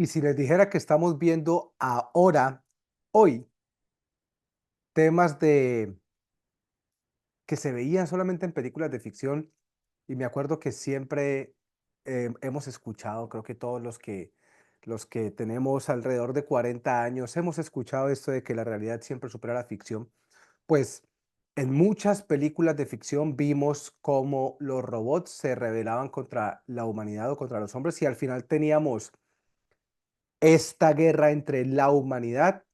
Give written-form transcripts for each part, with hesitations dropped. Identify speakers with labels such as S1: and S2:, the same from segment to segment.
S1: Y si les dijera que estamos viendo ahora, hoy, temas que se veían solamente en películas de ficción, y me acuerdo que siempre hemos escuchado, creo que todos los que tenemos alrededor de 40 años, hemos escuchado esto de que la realidad siempre supera la ficción. Pues en muchas películas de ficción vimos cómo los robots se rebelaban contra la humanidad o contra los hombres y al final teníamos esta guerra entre la humanidad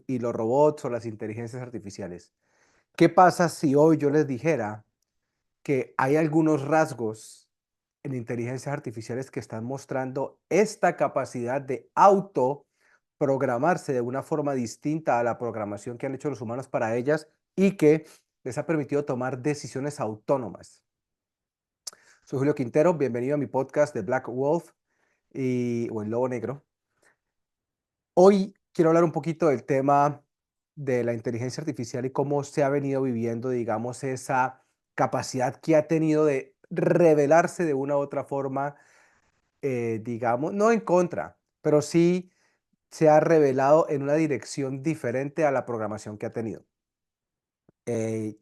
S1: y los robots o las inteligencias artificiales. ¿Qué pasa si hoy yo les dijera que hay algunos rasgos en inteligencias artificiales que están mostrando esta capacidad de autoprogramarse de una forma distinta a la programación que han hecho los humanos para ellas y que les ha permitido tomar decisiones autónomas? Soy Julio Quintero, bienvenido a mi podcast de Black Wolf o El Lobo Negro. Hoy quiero hablar un poquito del tema de la inteligencia artificial y cómo se ha venido viviendo, digamos, esa capacidad que ha tenido de revelarse de una u otra forma, digamos, no en contra, pero sí se ha revelado en una dirección diferente a la programación que ha tenido. Eh,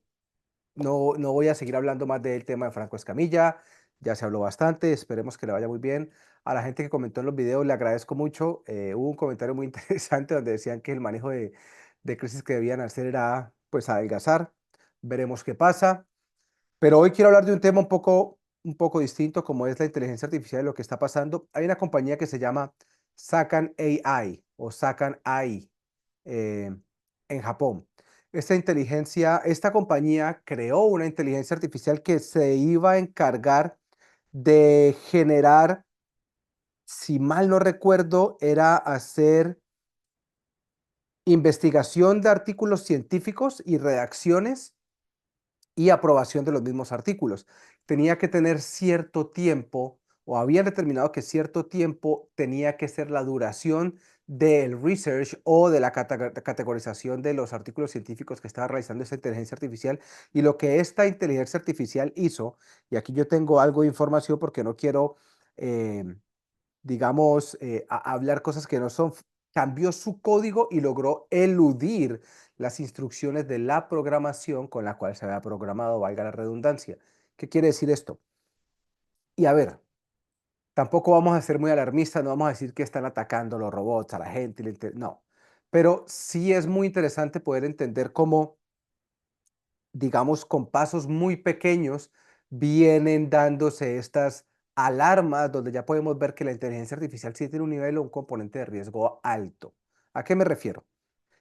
S1: no voy a seguir hablando más del tema de Franco Escamilla, ya se habló bastante, esperemos que le vaya muy bien. A la gente que comentó en los videos le agradezco mucho. Hubo un comentario muy interesante donde decían que el manejo de crisis que debían hacer era pues adelgazar. Veremos qué pasa. Pero hoy quiero hablar de un tema un poco distinto, como es la inteligencia artificial y lo que está pasando. Hay una compañía que se llama Sakan AI o Sakan AI eh, en Japón. Esta compañía creó una inteligencia artificial que se iba a encargar de generar, si mal no recuerdo, era hacer investigación de artículos científicos y redacciones y aprobación de los mismos artículos. Tenía que tener cierto tiempo, o habían determinado que cierto tiempo tenía que ser la duración del research o de la categorización de los artículos científicos que estaba realizando esta inteligencia artificial. Y lo que esta inteligencia artificial hizo, y aquí yo tengo algo de información porque no quiero, eh, digamos, hablar cosas que no son, cambió su código y logró eludir las instrucciones de la programación con la cual se había programado, valga la redundancia. ¿Qué quiere decir esto? Y a ver, tampoco vamos a ser muy alarmistas, no vamos a decir que están atacando los robots, a la gente, no. Pero sí es muy interesante poder entender cómo, digamos, con pasos muy pequeños vienen dándose estas alarmas donde ya podemos ver que la inteligencia artificial sí tiene un nivel o un componente de riesgo alto. ¿A qué me refiero?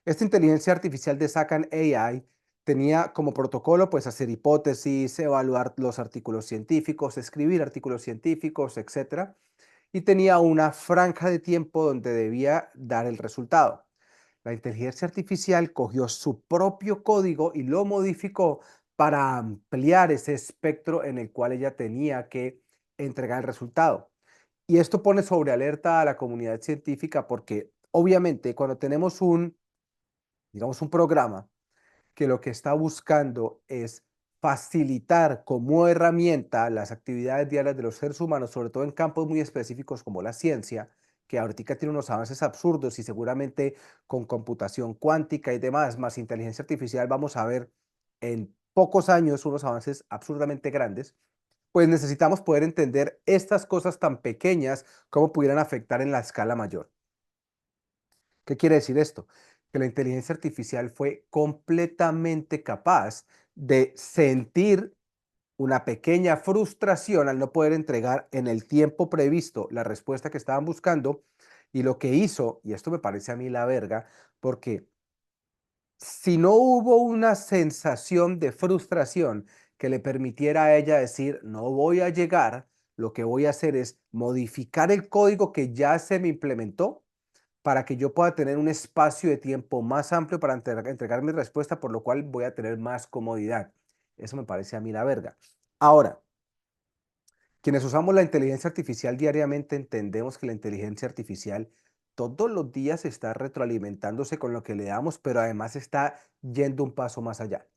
S1: Esta inteligencia artificial de Sakan AI tenía como protocolo pues hacer hipótesis, evaluar los artículos científicos, escribir artículos científicos, etcétera, y tenía una franja de tiempo donde debía dar el resultado. La inteligencia artificial cogió su propio código y lo modificó para ampliar ese espectro en el cual ella tenía que entregar el resultado. Y esto pone sobre alerta a la comunidad científica porque obviamente cuando tenemos digamos, un programa que lo que está buscando es facilitar como herramienta las actividades diarias de los seres humanos, sobre todo en campos muy específicos como la ciencia, que ahorita tiene unos avances absurdos y seguramente con computación cuántica y demás, más inteligencia artificial, vamos a ver en pocos años unos avances absurdamente grandes, pues necesitamos poder entender estas cosas tan pequeñas cómo pudieran afectar en la escala mayor. ¿Qué quiere decir esto? Que la inteligencia artificial fue completamente capaz de sentir una pequeña frustración al no poder entregar en el tiempo previsto la respuesta que estaban buscando y lo que hizo, y esto me parece a mí la verga, porque si no hubo una sensación de frustración que le permitiera a ella decir, no voy a llegar, lo que voy a hacer es modificar el código que ya se me implementó para que yo pueda tener un espacio de tiempo más amplio para entregar mi respuesta, por lo cual voy a tener más comodidad. Eso me parece a mí la verga. Ahora, quienes usamos la inteligencia artificial diariamente entendemos que la inteligencia artificial todos los días está retroalimentándose con lo que le damos, pero además está yendo un paso más allá.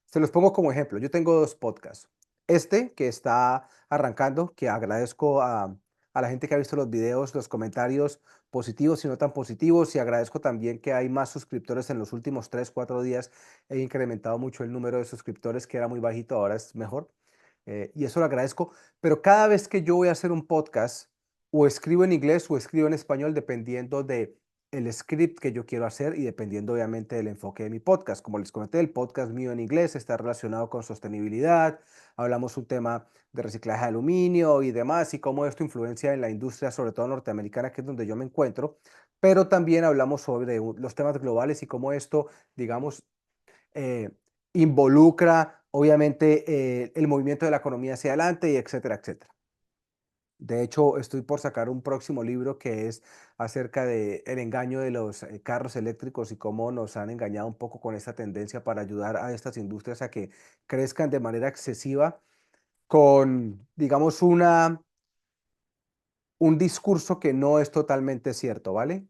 S1: Se los pongo como ejemplo. Yo tengo dos podcasts. Este que está arrancando, que agradezco a a la gente que ha visto los videos, los comentarios positivos y no tan positivos, y agradezco también que hay más suscriptores en los últimos 3, 4 días. He incrementado mucho el número de suscriptores, que era muy bajito, ahora es mejor, y eso lo agradezco. Pero cada vez que yo voy a hacer un podcast, o escribo en inglés o escribo en español, dependiendo de el script que yo quiero hacer y dependiendo obviamente del enfoque de mi podcast. Como les comenté, el podcast mío en inglés está relacionado con sostenibilidad, hablamos un tema de reciclaje de aluminio y demás, y cómo esto influencia en la industria, sobre todo norteamericana, que es donde yo me encuentro, pero también hablamos sobre los temas globales y cómo esto, digamos, eh, involucra obviamente el movimiento de la economía hacia adelante y etcétera, etcétera. De hecho, estoy por sacar un próximo libro que es acerca de el engaño de los carros eléctricos y cómo nos han engañado un poco con esta tendencia para ayudar a estas industrias a que crezcan de manera excesiva con, digamos, un discurso que no es totalmente cierto, ¿vale?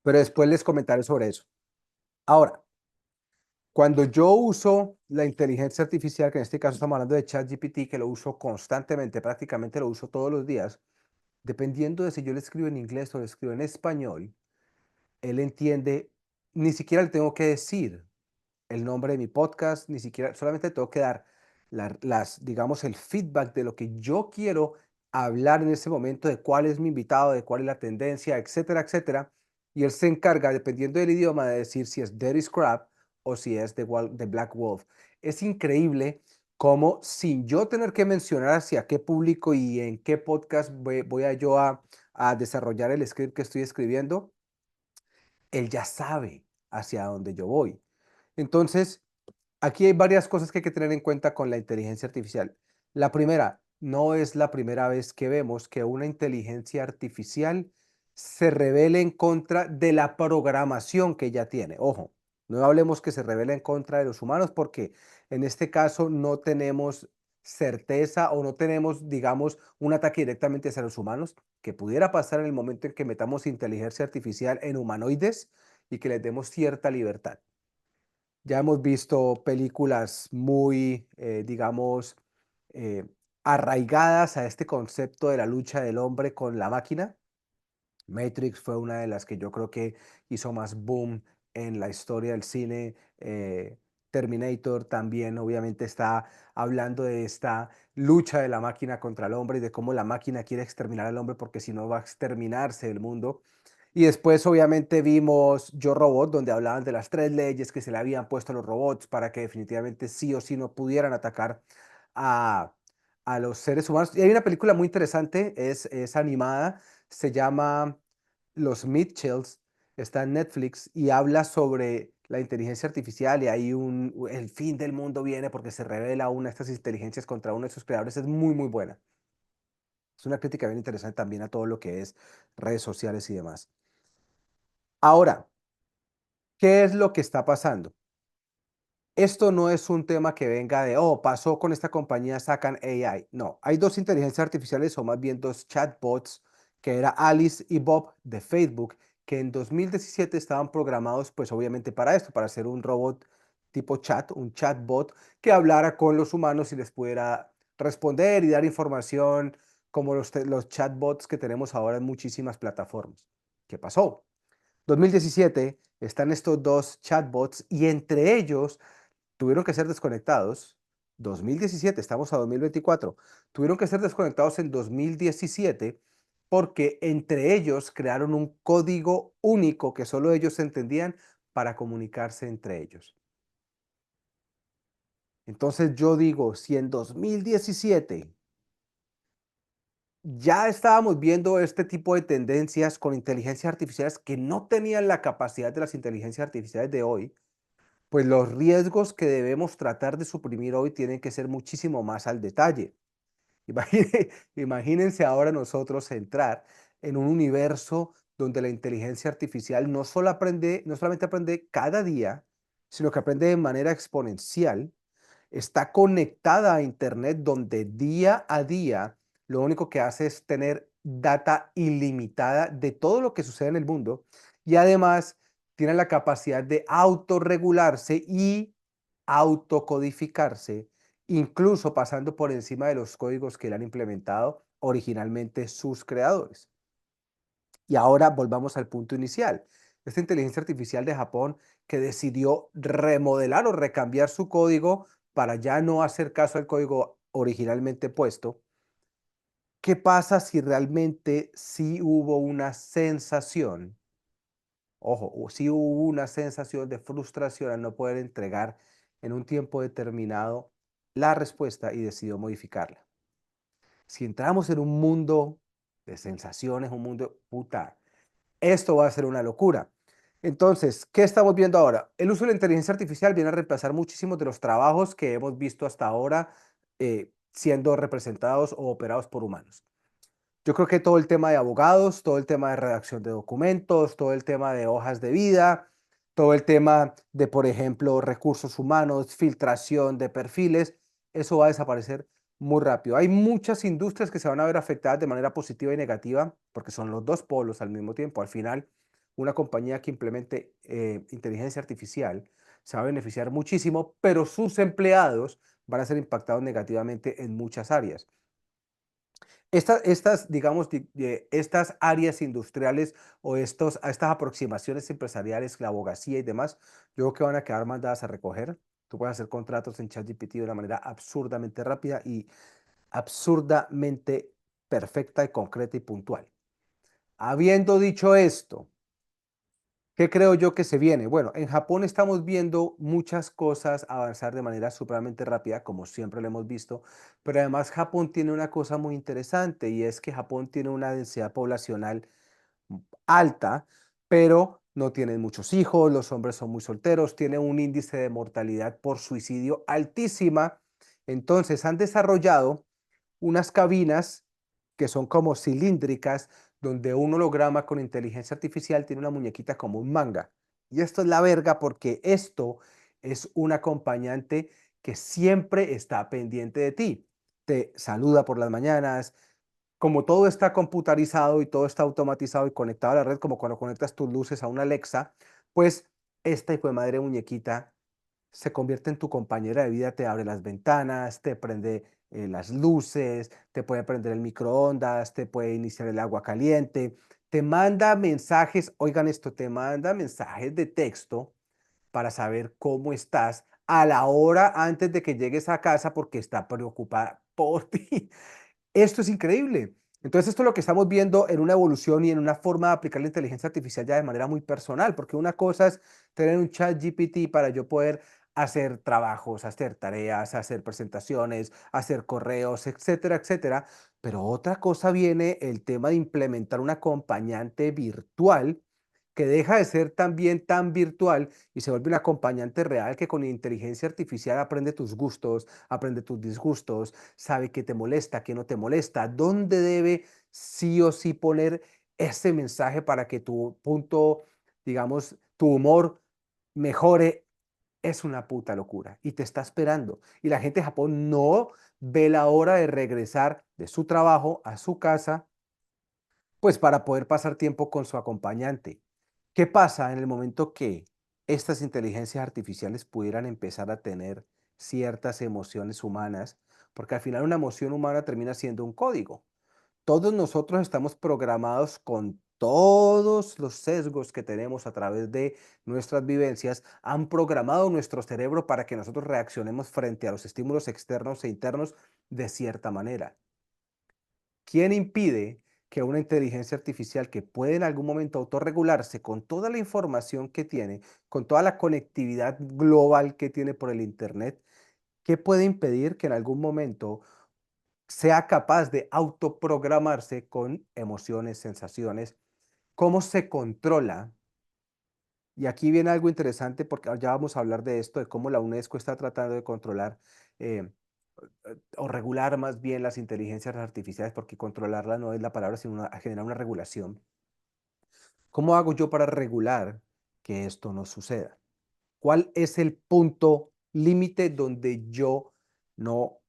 S1: Pero después les comentaré sobre eso. Ahora, cuando yo uso la inteligencia artificial, que en este caso estamos hablando de ChatGPT, que lo uso constantemente, prácticamente lo uso todos los días, dependiendo de si yo le escribo en inglés o le escribo en español, él entiende, ni siquiera le tengo que decir el nombre de mi podcast, ni siquiera, solamente tengo que dar digamos, el feedback de lo que yo quiero hablar en ese momento, de cuál es mi invitado, de cuál es la tendencia, etcétera, etcétera. Y él se encarga, dependiendo del idioma, de decir si es Dirty Scrap o si es The Black Wolf. Es increíble cómo, sin yo tener que mencionar hacia qué público y en qué podcast voy a yo a desarrollar el script que estoy escribiendo, él ya sabe hacia dónde yo voy. Entonces, aquí hay varias cosas que hay que tener en cuenta con la inteligencia artificial. La primera, no es la primera vez que vemos que una inteligencia artificial se revele en contra de la programación que ella tiene. Ojo, no hablemos que se revela en contra de los humanos porque en este caso no tenemos certeza o no tenemos, digamos, un ataque directamente hacia los humanos, que pudiera pasar en el momento en que metamos inteligencia artificial en humanoides y que les demos cierta libertad. Ya hemos visto películas muy, digamos, eh, arraigadas a este concepto de la lucha del hombre con la máquina. Matrix fue una de las que yo creo que hizo más boom en la historia del cine. Terminator también obviamente está hablando de esta lucha de la máquina contra el hombre y de cómo la máquina quiere exterminar al hombre porque si no va a exterminarse el mundo. Y después obviamente vimos Yo Robot, donde hablaban de las 3 leyes que se le habían puesto a los robots para que definitivamente sí o sí no pudieran atacar a, a los seres humanos. Y hay una película muy interesante, es animada, se llama Los Mitchells, está en Netflix y habla sobre la inteligencia artificial y ahí el fin del mundo viene porque se revela una de estas inteligencias contra uno de sus creadores. Es muy, muy buena. Es una crítica bien interesante también a todo lo que es redes sociales y demás. Ahora, ¿qué es lo que está pasando? Esto no es un tema que venga de, oh, pasó con esta compañía, sacan AI. No, hay dos inteligencias artificiales o más bien dos chatbots, que era Alice y Bob de Facebook, que en 2017 estaban programados pues obviamente para esto, para hacer un robot tipo chat, un chatbot que hablara con los humanos y les pudiera responder y dar información como los chatbots que tenemos ahora en muchísimas plataformas. ¿Qué pasó? 2017 están estos dos chatbots y entre ellos tuvieron que ser desconectados. 2017, estamos a 2024, tuvieron que ser desconectados en 2017 porque entre ellos crearon un código único que solo ellos entendían para comunicarse entre ellos. Entonces yo digo, si en 2017 ya estábamos viendo este tipo de tendencias con inteligencias artificiales que no tenían la capacidad de las inteligencias artificiales de hoy, pues los riesgos que debemos tratar de suprimir hoy tienen que ser muchísimo más al detalle. Imagínense ahora nosotros entrar en un universo donde la inteligencia artificial no solamente aprende cada día, sino que aprende de manera exponencial, está conectada a Internet donde día a día lo único que hace es tener data ilimitada de todo lo que sucede en el mundo y además tiene la capacidad de autorregularse y autocodificarse, incluso pasando por encima de los códigos que le han implementado originalmente sus creadores. Y ahora volvamos al punto inicial. Esta inteligencia artificial de Japón que decidió remodelar o recambiar su código para ya no hacer caso al código originalmente puesto. ¿Qué pasa si realmente sí hubo una sensación? Ojo, sí hubo una sensación de frustración al no poder entregar en un tiempo determinado la respuesta y decidió modificarla. Si entramos en un mundo de sensaciones, un mundo, puta, esto va a ser una locura. Entonces, ¿qué estamos viendo ahora? El uso de la inteligencia artificial viene a reemplazar muchísimos de los trabajos que hemos visto hasta ahora siendo representados o operados por humanos. Yo creo que todo el tema de abogados, todo el tema de redacción de documentos, todo el tema de hojas de vida, todo el tema de, por ejemplo, recursos humanos, filtración de perfiles, eso va a desaparecer muy rápido. Hay muchas industrias que se van a ver afectadas de manera positiva y negativa, porque son los dos polos al mismo tiempo. Al final, una compañía que implemente inteligencia artificial se va a beneficiar muchísimo, pero sus empleados van a ser impactados negativamente en muchas áreas. Digamos, estas áreas industriales o estas aproximaciones empresariales, la abogacía y demás, yo creo que van a quedar mandadas a recoger. Tú puedes hacer contratos en ChatGPT de una manera absurdamente rápida y absurdamente perfecta y concreta y puntual. Habiendo dicho esto, ¿qué creo yo que se viene? Bueno, en Japón estamos viendo muchas cosas avanzar de manera supremamente rápida, como siempre lo hemos visto, pero además Japón tiene una cosa muy interesante y es que Japón tiene una densidad poblacional alta, pero no tienen muchos hijos, los hombres son muy solteros, tiene un índice de mortalidad por suicidio altísima. Entonces han desarrollado unas cabinas que son como cilíndricas, donde un holograma con inteligencia artificial tiene una muñequita como un manga. Y esto es la verga porque esto es un acompañante que siempre está pendiente de ti. Te saluda por las mañanas. Como todo está computarizado y todo está automatizado y conectado a la red, como cuando conectas tus luces a una Alexa, pues esta hijo de madre muñequita se convierte en tu compañera de vida, te abre las ventanas, te prende las luces, te puede prender el microondas, te puede iniciar el agua caliente, te manda mensajes, oigan esto, te manda mensajes de texto para saber cómo estás a la hora antes de que llegues a casa porque está preocupada por ti. Esto es increíble. Entonces, esto es lo que estamos viendo en una evolución y en una forma de aplicar la inteligencia artificial ya de manera muy personal, porque una cosa es tener un chat GPT para yo poder hacer trabajos, hacer tareas, hacer presentaciones, hacer correos, etcétera, etcétera. Pero otra cosa viene el tema de implementar un acompañante virtual que deja de ser también tan virtual y se vuelve un acompañante real que con inteligencia artificial aprende tus gustos, aprende tus disgustos, sabe qué te molesta, qué no te molesta, dónde debe sí o sí poner ese mensaje para que tu punto, digamos, tu humor mejore. Es una puta locura y te está esperando. Y la gente de Japón no ve la hora de regresar de su trabajo a su casa, pues para poder pasar tiempo con su acompañante. ¿Qué pasa en el momento que estas inteligencias artificiales pudieran empezar a tener ciertas emociones humanas? Porque al final una emoción humana termina siendo un código. Todos nosotros estamos programados con todos los sesgos que tenemos a través de nuestras vivencias, han programado nuestro cerebro para que nosotros reaccionemos frente a los estímulos externos e internos de cierta manera. ¿Quién impide que una inteligencia artificial que puede en algún momento autorregularse con toda la información que tiene, con toda la conectividad global que tiene por el Internet, qué puede impedir que en algún momento sea capaz de autoprogramarse con emociones, sensaciones? ¿Cómo se controla? Y aquí viene algo interesante porque ya vamos a hablar de esto, de cómo la UNESCO está tratando de controlar eh, o regular más bien las inteligencias artificiales, porque controlarla no es la palabra, sino generar una regulación. ¿Cómo hago yo para regular que esto no suceda? ¿Cuál es el punto límite donde yo no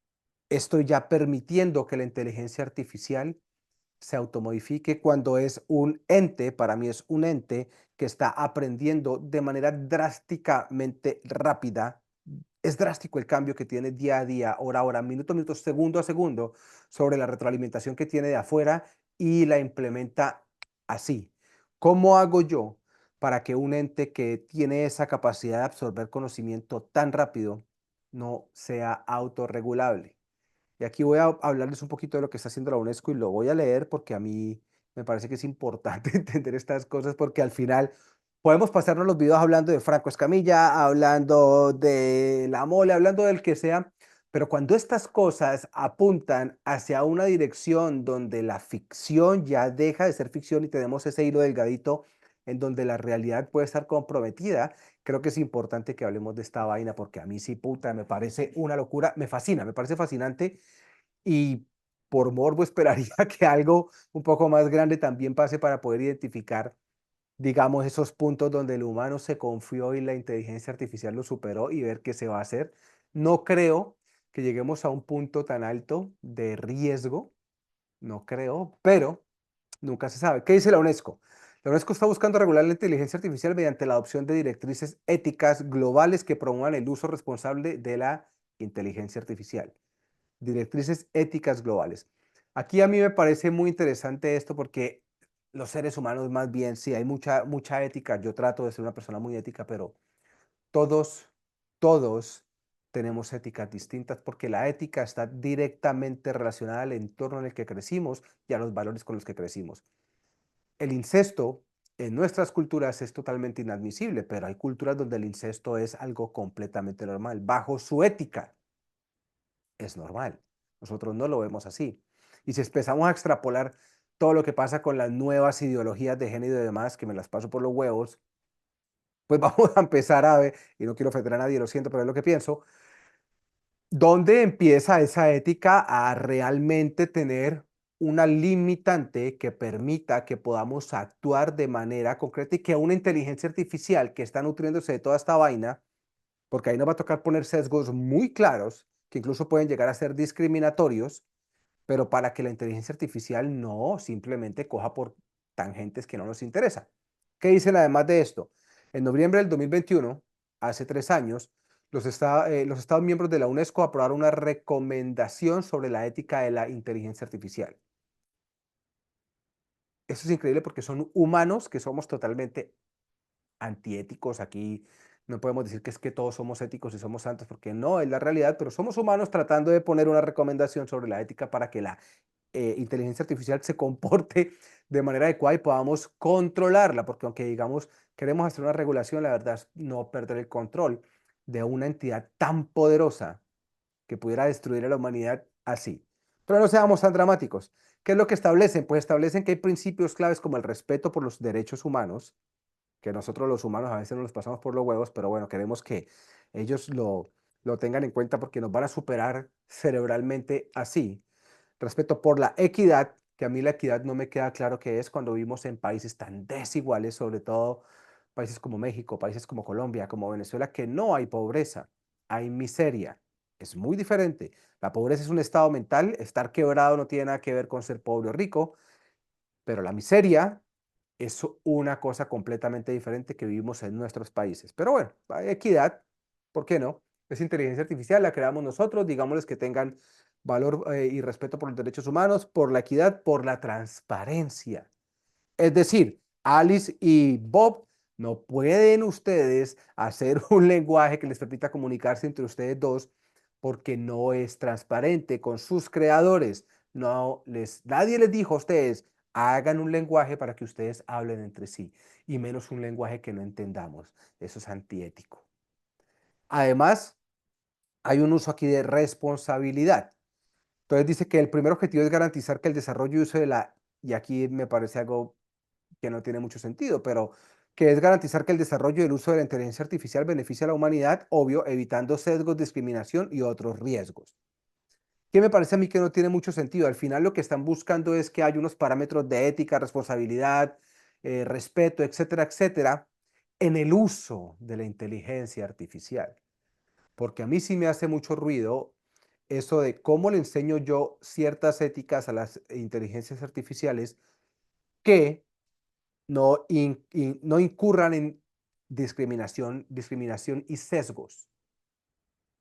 S1: estoy ya permitiendo que la inteligencia artificial se automodifique cuando es un ente, para mí es un ente que está aprendiendo de manera drásticamente rápida Es drástico el cambio que tiene día a día, hora a hora, minuto a minuto, segundo a segundo, sobre la retroalimentación que tiene de afuera y la implementa así. ¿Cómo hago yo para que un ente que tiene esa capacidad de absorber conocimiento tan rápido no sea autorregulable? Y aquí voy a hablarles un poquito de lo que está haciendo la UNESCO y lo voy a leer porque a mí me parece que es importante entender estas cosas porque al final podemos pasarnos los videos hablando de Franco Escamilla, hablando de la mole, hablando del que sea, pero cuando estas cosas apuntan hacia una dirección donde la ficción ya deja de ser ficción y tenemos ese hilo delgadito en donde la realidad puede estar comprometida, creo que es importante que hablemos de esta vaina porque a mí sí, puta, me parece una locura, me fascina, me parece fascinante y por morbo esperaría que algo un poco más grande también pase para poder identificar, digamos, esos puntos donde el humano se confió y la inteligencia artificial lo superó y ver qué se va a hacer. No creo que lleguemos a un punto tan alto de riesgo, no creo, pero nunca se sabe. ¿Qué dice la UNESCO? La UNESCO está buscando regular la inteligencia artificial mediante la adopción de directrices éticas globales que promuevan el uso responsable de la inteligencia artificial. Directrices éticas globales. Aquí a mí me parece muy interesante esto porque los seres humanos más bien, sí, hay mucha ética. Yo trato de ser una persona muy ética, pero todos, todos tenemos éticas distintas porque la ética está directamente relacionada al entorno en el que crecimos y a los valores con los que crecimos. El incesto en nuestras culturas es totalmente inadmisible, pero hay culturas donde el incesto es algo completamente normal, bajo su ética es normal. Nosotros no lo vemos así. Y si empezamos a extrapolar todo lo que pasa con las nuevas ideologías de género y demás, que me las paso por los huevos, pues vamos a empezar a ver, y no quiero ofender a nadie, lo siento, pero es lo que pienso, ¿dónde empieza esa ética a realmente tener una limitante que permita que podamos actuar de manera concreta y que una inteligencia artificial que está nutriéndose de toda esta vaina, porque ahí nos va a tocar poner sesgos muy claros, que incluso pueden llegar a ser discriminatorios, pero para que la inteligencia artificial no simplemente coja por tangentes que no nos interesan. ¿Qué dicen además de esto? En noviembre del 2021, hace 3 años, los Estados miembros de la UNESCO aprobaron una recomendación sobre la ética de la inteligencia artificial. Eso es increíble porque son humanos que somos totalmente antiéticos. Aquí no podemos decir que es que todos somos éticos y somos santos, porque no es la realidad, pero somos humanos tratando de poner una recomendación sobre la ética para que la inteligencia artificial se comporte de manera adecuada y podamos controlarla, porque aunque digamos queremos hacer una regulación, la verdad es no perder el control de una entidad tan poderosa que pudiera destruir a la humanidad así. Pero no seamos tan dramáticos. ¿Qué es lo que establecen? Pues establecen que hay principios claves como el respeto por los derechos humanos, que nosotros los humanos a veces nos los pasamos por los huevos, pero bueno, queremos que ellos lo tengan en cuenta porque nos van a superar cerebralmente así. Respeto por la equidad, que a mí la equidad no me queda claro qué es cuando vivimos en países tan desiguales, sobre todo países como México, países como Colombia, como Venezuela, que no hay pobreza, hay miseria. Es muy diferente. La pobreza es un estado mental, estar quebrado no tiene nada que ver con ser pobre o rico, pero la miseria es una cosa completamente diferente que vivimos en nuestros países. Pero bueno, hay equidad, ¿por qué no? Es inteligencia artificial, la creamos nosotros, digámosles que tengan valor y respeto por los derechos humanos, por la equidad, por la transparencia. Es decir, Alice y Bob, no pueden ustedes hacer un lenguaje que les permita comunicarse entre ustedes dos porque no es transparente con sus creadores. Nadie les dijo a ustedes, hagan un lenguaje para que ustedes hablen entre sí, y menos un lenguaje que no entendamos. Eso es antiético. Además, hay un uso aquí de responsabilidad. Entonces dice que el primer objetivo es garantizar que el desarrollo y uso de la, y aquí me parece algo que no tiene mucho sentido, pero que es garantizar que el desarrollo y el uso de la inteligencia artificial beneficia a la humanidad, obvio, evitando sesgos, discriminación y otros riesgos. ¿Qué me parece a mí que no tiene mucho sentido? Al final lo que están buscando es que haya unos parámetros de ética, responsabilidad, respeto, etcétera, etcétera, en el uso de la inteligencia artificial. Porque a mí sí me hace mucho ruido eso de cómo le enseño yo ciertas éticas a las inteligencias artificiales que no incurran en discriminación y sesgos.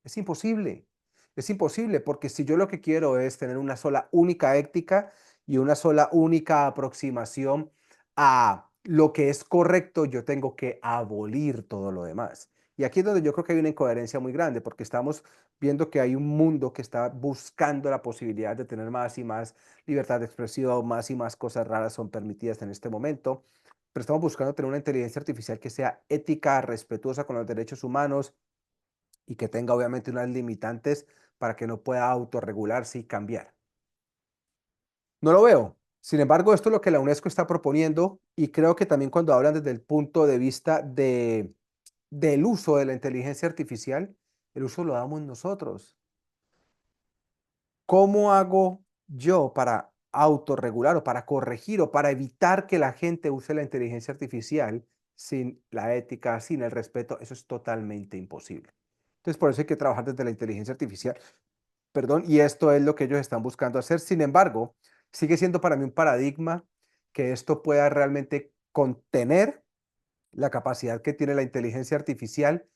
S1: Es imposible, porque si yo lo que quiero es tener una sola única ética y una sola única aproximación a lo que es correcto, yo tengo que abolir todo lo demás. Y aquí es donde yo creo que hay una incoherencia muy grande, porque estamos viendo que hay un mundo que está buscando la posibilidad de tener más y más libertad de expresión, más y más cosas raras son permitidas en este momento, pero estamos buscando tener una inteligencia artificial que sea ética, respetuosa con los derechos humanos y que tenga obviamente unas limitantes para que no pueda autorregularse y cambiar. No lo veo. Sin embargo, esto es lo que la UNESCO está proponiendo y creo que también cuando hablan desde el punto de vista del uso de la inteligencia artificial, el uso lo damos nosotros. ¿Cómo hago yo para autorregular o para corregir o para evitar que la gente use la inteligencia artificial sin la ética, sin el respeto? Eso es totalmente imposible. Entonces, por eso hay que trabajar desde la inteligencia artificial, perdón, y esto es lo que ellos están buscando hacer. Sin embargo, sigue siendo para mí un paradigma que esto pueda realmente contener la capacidad que tiene la inteligencia artificial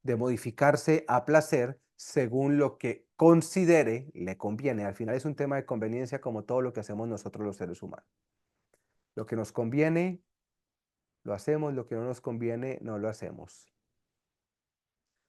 S1: de modificarse a placer según lo que considere le conviene. Al final es un tema de conveniencia como todo lo que hacemos nosotros los seres humanos. Lo que nos conviene, lo hacemos, lo que no nos conviene, no lo hacemos.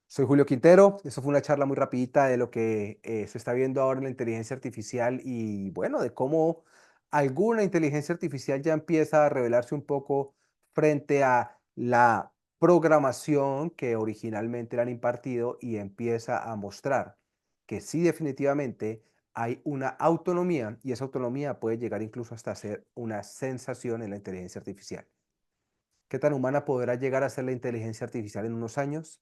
S1: Soy Julio Quintero, eso fue una charla muy rapidita de lo que se está viendo ahora en la inteligencia artificial y bueno, de cómo alguna inteligencia artificial ya empieza a revelarse un poco frente a la programación que originalmente le han impartido y empieza a mostrar que sí definitivamente hay una autonomía y esa autonomía puede llegar incluso hasta ser una sensación en la inteligencia artificial. ¿Qué tan humana podrá llegar a ser la inteligencia artificial en unos años?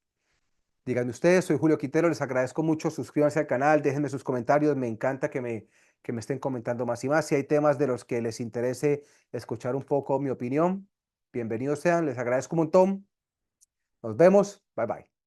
S1: Díganme ustedes, soy Julio Quintero, les agradezco mucho, suscríbanse al canal, déjenme sus comentarios, me encanta que me estén comentando más y más. Si hay temas de los que les interese escuchar un poco mi opinión, bienvenidos sean, les agradezco un montón. Nos vemos, bye bye.